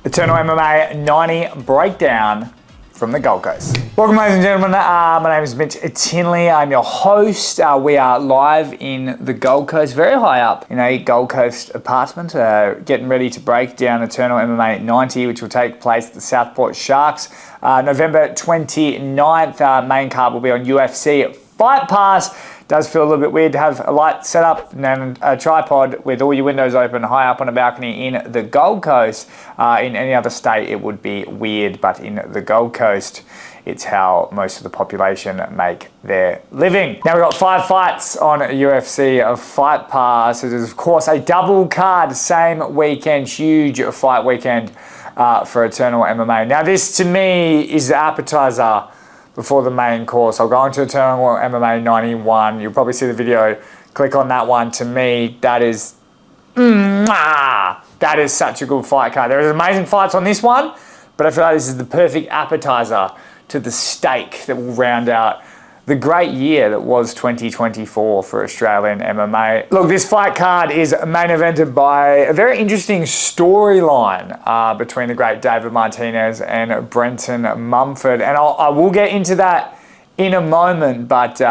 Eternal MMA 90 breakdown from the Gold Coast. Welcome, ladies and gentlemen. My name is Mitch Tinley. I'm your host. We are live in the Gold Coast, very high up in a Gold Coast apartment, getting ready to break down Eternal MMA 90, which will take place at the Southport Sharks. November 29th, main card will be on UFC Fight Pass. Does feel a little bit weird to have a light set up and then a tripod with all your windows open high up on a balcony in the Gold Coast. In any other state it would be weird, but in the Gold Coast it's how most of the population make their living. Now we've got 5 fights on UFC Fight Pass. It is of course a double card, same weekend, huge fight weekend for Eternal MMA. Now this to me is the appetizer before the main course. I'll go into Eternal MMA 91. You'll probably see the video. Click on that one. To me, that is such a good fight card. There is amazing fights on this one, but I feel like this is the perfect appetizer to the steak that will round out the great year that was 2024 for Australian MMA. Look, this fight card is main evented by a very interesting storyline between the great David Martinez and Brentin Mumford. And I will get into that in a moment, but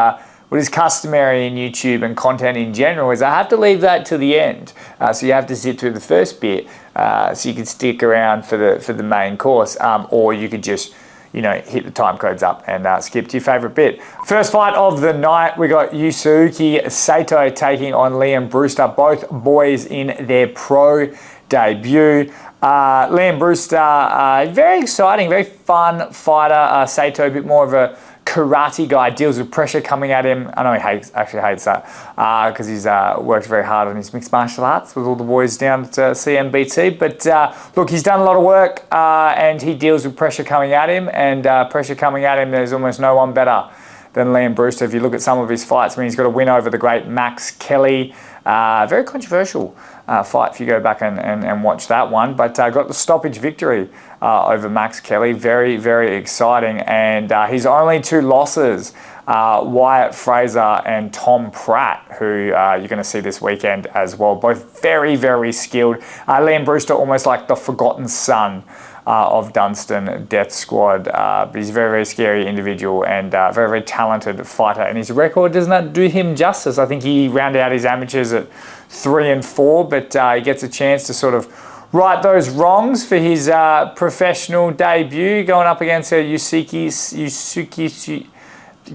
what is customary in YouTube and content in general is I have to leave that to the end. So you have to sit through the first bit so you can stick around for the main course, or you could just hit the time codes up and skip to your favorite bit. First fight of the night, we got Yusuke Sato taking on Brewster, both boys in their pro debut. Brewster, very exciting, very fun fighter. Sato, a bit more of a karate guy, deals with pressure coming at him. I know he actually hates that because he's worked very hard on his mixed martial arts with all the boys down at CMBT. But look, he's done a lot of work and he deals with pressure coming at him. And pressure coming at him, there's almost no one better than Brewster. If you look at some of his fights, he's got a win over the great Max Kelly. Very controversial fight if you go back and watch that one, but got the stoppage victory over Max Kelly. Very, very exciting. And his only 2 losses, Wyatt Fraser and Tom Pratt, who you're going to see this weekend as well. Both very, very skilled. Brewster, almost like the forgotten son of Dunstan Death Squad. But he's a very, very scary individual and very, very talented fighter. And his record does not do him justice. I think he rounded out his amateurs at 3-4, but he gets a chance to sort of right those wrongs for his professional debut, going up against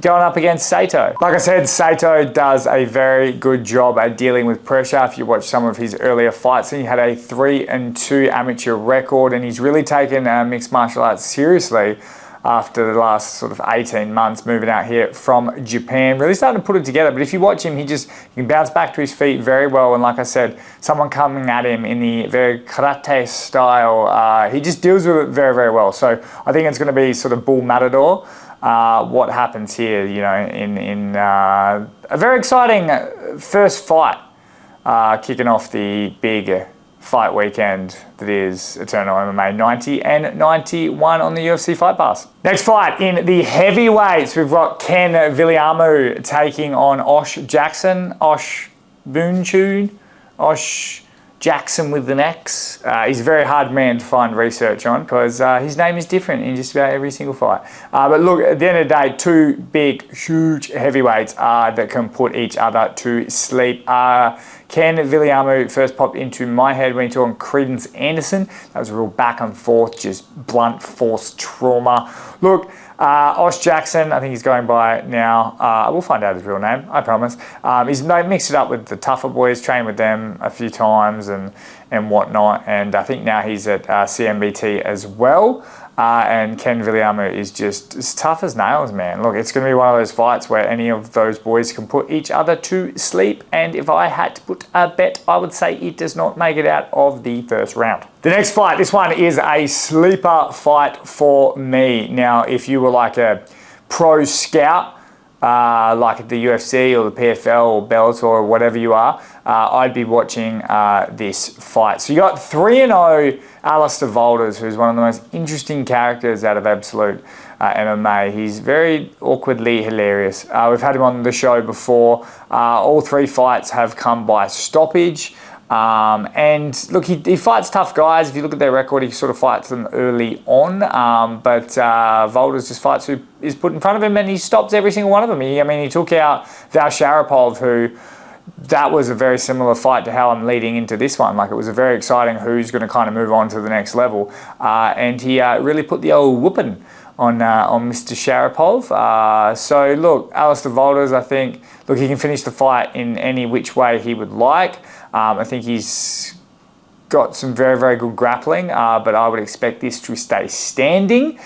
going up against Sato. Like I said, Sato does a very good job at dealing with pressure. If you watch some of his earlier fights, he had a 3-2 amateur record, and he's really taken mixed martial arts seriously after the last sort of 18 months moving out here from Japan. Really starting to put it together, but if you watch him, he can bounce back to his feet very well. And like I said, someone coming at him in the very karate style, he just deals with it very, very well. So I think it's going to be sort of bull matador. What happens here, in a very exciting first fight, kicking off the big fight weekend that is Eternal MMA 90 and 91 on the UFC Fight Pass. Next fight in the heavyweights, we've got Ken Viliamu taking on Osh Jackson. Osh Jackson with an X. He's a very hard man to find research on because his name is different in just about every single fight. But look, at the end of the day, 2 big, huge heavyweights that can put each other to sleep. Ken Viliamu first popped into my head when he took on Credence Anderson. That was a real back and forth, just blunt force trauma. Look, Osh Jackson, I think he's going by now. I will find out his real name, I promise. He's mixed it up with the tougher boys, trained with them a few times and whatnot. And I think now he's at CMBT as well. And Ken Viliamu is just as tough as nails, man. Look, it's going to be one of those fights where any of those boys can put each other to sleep. And if I had to put a bet, I would say it does not make it out of the first round. The next fight, this one is a sleeper fight for me. Now, if you were like a pro scout, like at the UFC or the PFL or Bellator or whatever you are, I'd be watching this fight. So you got 3-0 Alistair Volders, who's one of the most interesting characters out of Absolute MMA. He's very awkwardly hilarious. We've had him on the show before. All 3 fights have come by stoppage. And look, he fights tough guys. If you look at their record, he sort of fights them early on. But Volders just fights who is put in front of him, and he stops every single one of them. He took out Viliamu, who that was a very similar fight to how I'm leading into this one. Like, it was a very exciting who's going to kind of move on to the next level. And he really put the old whooping on Mr. Sharapov. So look, Alistair Volders, I think, look, he can finish the fight in any which way he would like. I think he's got some very, very good grappling, but I would expect this to stay standing.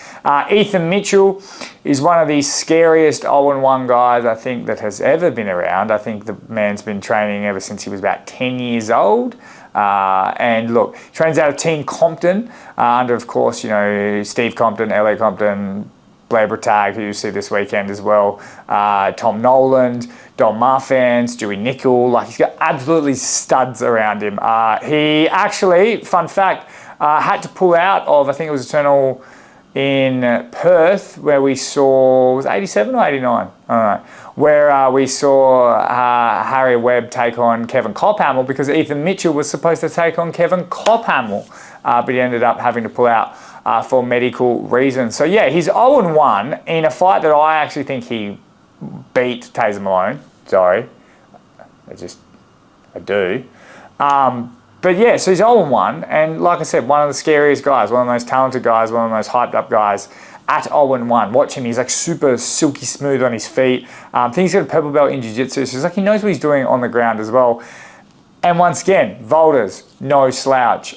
Ethan Mitchell is one of the scariest 0-1 guys I think that has ever been around. I think the man's been training ever since he was about 10 years old. And look, trains out of Team Compton, under, of course, Steve Compton, Elliot Compton, Blair Bragg, who you see this weekend as well, Tom Noland, Don Marfan, Stewie Nickel. Like, he's got absolutely studs around him. He actually, fun fact, had to pull out of, I think it was Eternal in Perth, where we saw, was it 87 or 89? I don't know. Where we saw Harry Webb take on Kevin Cophamel, because Ethan Mitchell was supposed to take on Kevin Cophamel, but he ended up having to pull out for medical reasons. So yeah, he's 0-1 in a fight that I actually think he beat Taser Malone. Sorry, I do. But yeah, so he's 0-1, and like I said, one of the scariest guys, one of the most talented guys, one of the most hyped up guys at 0-1. Watch him, he's like super silky smooth on his feet. I think he's got a purple belt in jiu-jitsu, so it's like he knows what he's doing on the ground as well. And once again, Volders, no slouch.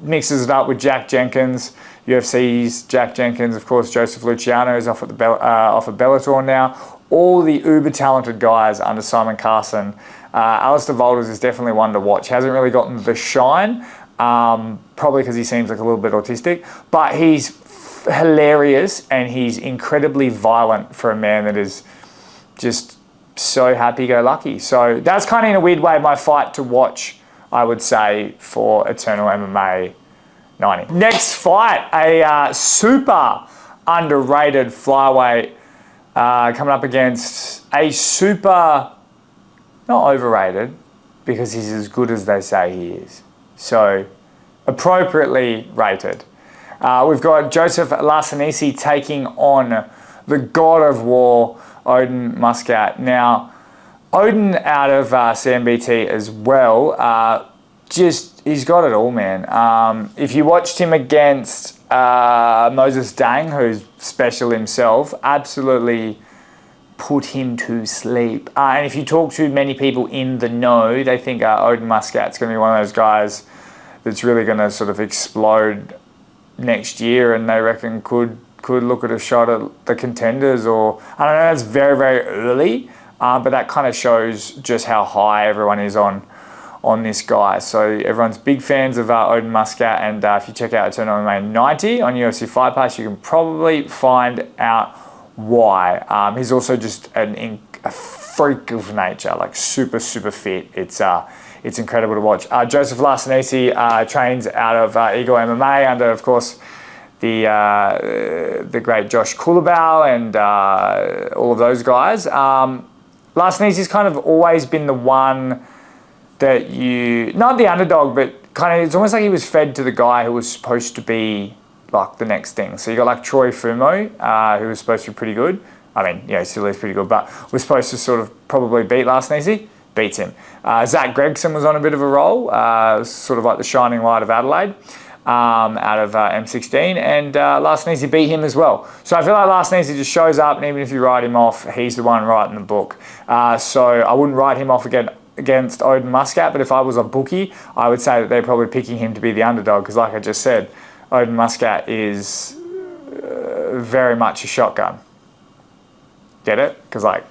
Mixes it up with Jack Jenkins, UFC's Jack Jenkins, of course. Joseph Luciano is off at off of Bellator now. All the uber talented guys under Simon Carson. Alistair Volders is definitely one to watch. Hasn't really gotten the shine, probably because he seems like a little bit autistic, but he's hilarious and he's incredibly violent for a man that is just so happy-go-lucky. So that's kind of, in a weird way, my fight to watch, I would say, for Eternal MMA 90. Next fight, a super underrated flyweight coming up against a super, not overrated, because he's as good as they say he is. So, appropriately rated. We've got Joseph Larcinese taking on the God of War, Oden Muscat. Now, Oden out of CMBT as well, he's got it all, man. If you watched him against Moses Dang, who's special himself, absolutely put him to sleep. And if you talk to many people in the know, they think Oden Muscat's going to be one of those guys that's really going to sort of explode next year, and they reckon could look at a shot at the contenders, or I don't know, that's very, very early. But that kind of shows just how high everyone is on this guy. So everyone's big fans of Oden Muscat, and if you check out Eternal MMA 90 on UFC Fight Pass, you can probably find out why. He's also just a freak of nature, like super, super fit. It's incredible to watch. Joseph Larcinese trains out of Eagle MMA under, of course, the great Josh Kulabau and all of those guys. Larcinese's kind of always been the one that not the underdog, but kind of, it's almost like he was fed to the guy who was supposed to be like the next thing. So you got like Troy Fumo, who was supposed to be pretty good. I mean, he still is pretty good, but was supposed to sort of probably beat Larcinese, beats him. Zach Gregson was on a bit of a roll, sort of like the shining light of Adelaide. Out of M16, and Larcinese beat him as well. So I feel like Larcinese just shows up, and even if you write him off, he's the one writing the book. So I wouldn't write him off against Oden Muscat, but if I was a bookie, I would say that they're probably picking him to be the underdog, because like I just said, Oden Muscat is very much a shotgun. Get it? Because like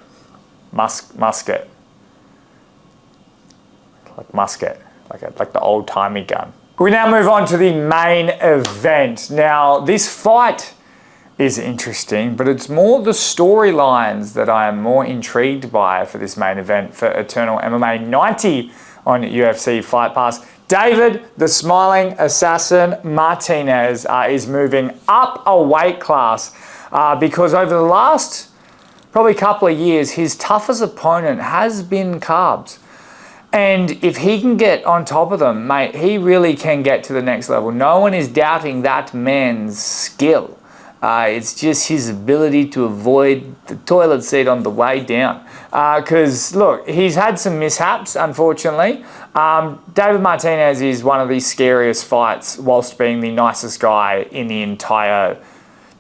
musket, like musket, like the old-timey gun. We now move on to the main event. Now, this fight is interesting, but it's more the storylines that I am more intrigued by for this main event for Eternal MMA 90 on UFC Fight Pass. David, the Smiling Assassin Martinez, is moving up a weight class because over the last probably couple of years, his toughest opponent has been Carbs. And if he can get on top of them, mate, he really can get to the next level. No one is doubting that man's skill. It's just his ability to avoid the toilet seat on the way down. Because, look, he's had some mishaps, unfortunately. David Martinez is one of the scariest fights whilst being the nicest guy in the entire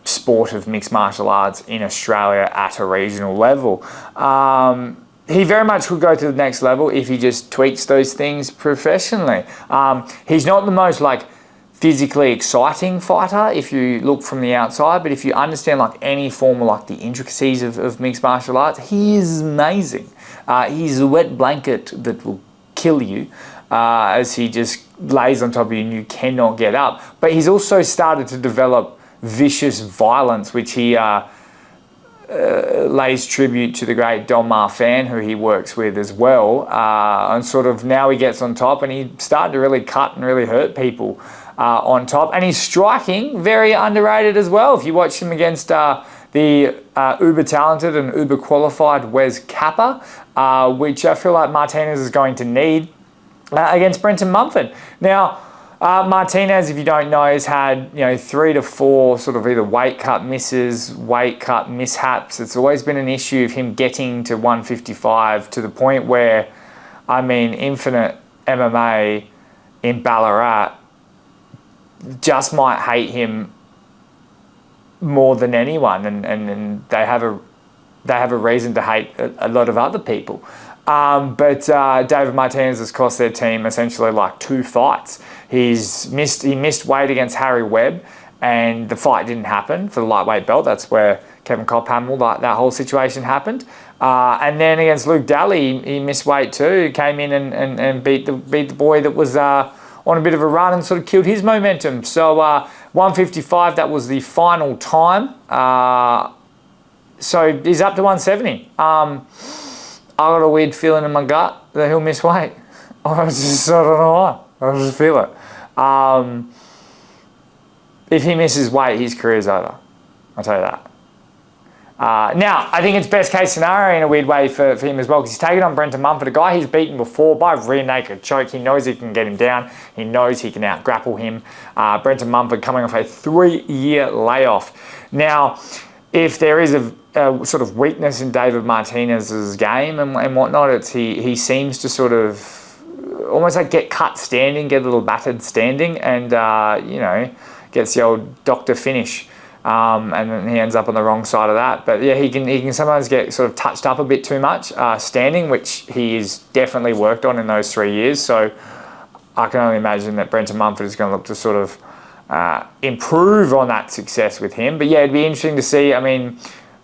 sport of mixed martial arts in Australia at a regional level. He very much could go to the next level if he just tweaks those things professionally. He's not the most, physically exciting fighter if you look from the outside, but if you understand any form of the intricacies of mixed martial arts, he is amazing. He's a wet blanket that will kill you as he just lays on top of you and you cannot get up. But he's also started to develop vicious violence, which he lays tribute to the great Don Marfan, who he works with as well. And sort of now he gets on top and he started to really cut and really hurt people on top. And he's striking, very underrated as well. If you watch him against the uber talented and uber qualified Wes Kappa, which I feel like Martinez is going to need against Brentin Mumford. Now, Martinez, if you don't know, has had 3 to 4 sort of either weight cut misses, weight cut mishaps. It's always been an issue of him getting to 155 to the point where, Infinite MMA in Ballarat just might hate him more than anyone, and they have a reason to hate a lot of other people. But David Martinez has cost their team essentially 2 fights. He missed weight against Harry Webb, and the fight didn't happen for the lightweight belt. That's where Kevin Cophamel, that whole situation happened. And then against Luke Daly, he missed weight too. Came in and beat the boy that was on a bit of a run and sort of killed his momentum. So 155, that was the final time. So he's up to 170. I got a weird feeling in my gut that he'll miss weight. I don't know why. I just feel it. If he misses weight, his career's over. I'll tell you that. Now, I think it's best case scenario in a weird way for him as well, because he's taken on Brentin Mumford, a guy he's beaten before by rear naked choke. He knows he can get him down. He knows he can out-grapple him. Brentin Mumford coming off a 3-year layoff. Now, if there is a sort of weakness in David Martinez's game and whatnot, it's he seems to sort of almost get cut standing, get a little battered standing, and gets the old doctor finish. And then he ends up on the wrong side of that. But yeah, he can sometimes get sort of touched up a bit too much standing, which he has definitely worked on in those 3 years. So I can only imagine that Brentin Mumford is going to look to sort of improve on that success with him. But yeah, it'd be interesting to see.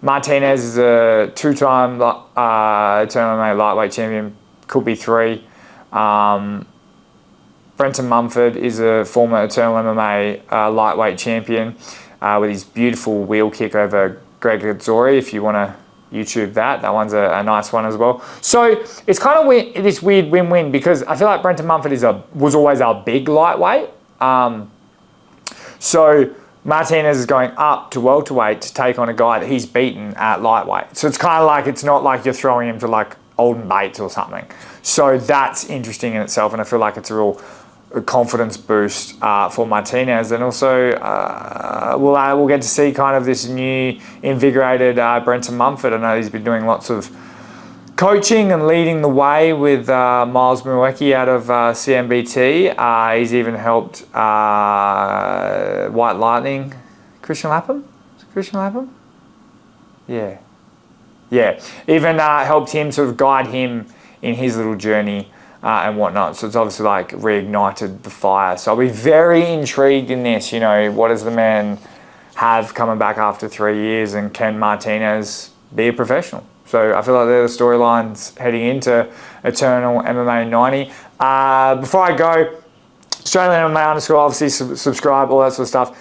Martinez is a 2-time Eternal MMA lightweight champion, could be 3. Brentin Mumford is a former Eternal MMA lightweight champion with his beautiful wheel kick over Greg Gadzori. If you want to YouTube that one's a nice one as well. So it's kind of this weird win-win, because I feel like Brentin Mumford was always our big lightweight. So Martinez is going up to welterweight to take on a guy that he's beaten at lightweight. So it's kind of it's not like you're throwing him to Oden Bates or something. So that's interesting in itself, and I feel like it's a real confidence boost for Martinez. And also we'll get to see kind of this new invigorated Brentin Mumford. I know he's been doing lots of coaching and leading the way with Miles Muecki out of CMBT. He's even helped White Lightning. Christian Lapham? Is it Christian Lapham? Yeah. Yeah. Even helped him, sort of guide him in his little journey and whatnot. So it's obviously reignited the fire. So I'll be very intrigued in this. What does the man have coming back after 3 years, and can Martinez be a professional? So I feel like they're the storylines heading into Eternal MMA 90. Before I go, Australian MMA _ obviously subscribe, all that sort of stuff.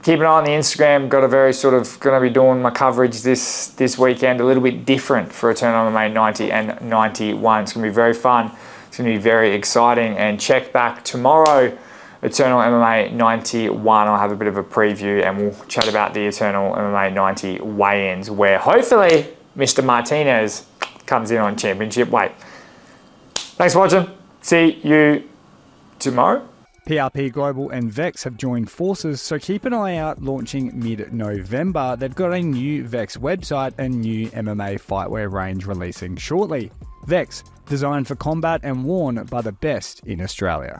Keep an eye on the Instagram. Got a very sort of going to be doing my coverage this weekend, a little bit different for Eternal MMA 90 and 91. It's going to be very fun. It's going to be very exciting. And check back tomorrow, Eternal MMA 91. I'll have a bit of a preview and we'll chat about the Eternal MMA 90 weigh-ins, where hopefully Mr. Martinez comes in on championship weight. Thanks for watching. See you tomorrow. PRP Global and Vex have joined forces, so keep an eye out. Launching mid-November, they've got a new Vex website and new MMA fightwear range releasing shortly. Vex, designed for combat and worn by the best in Australia.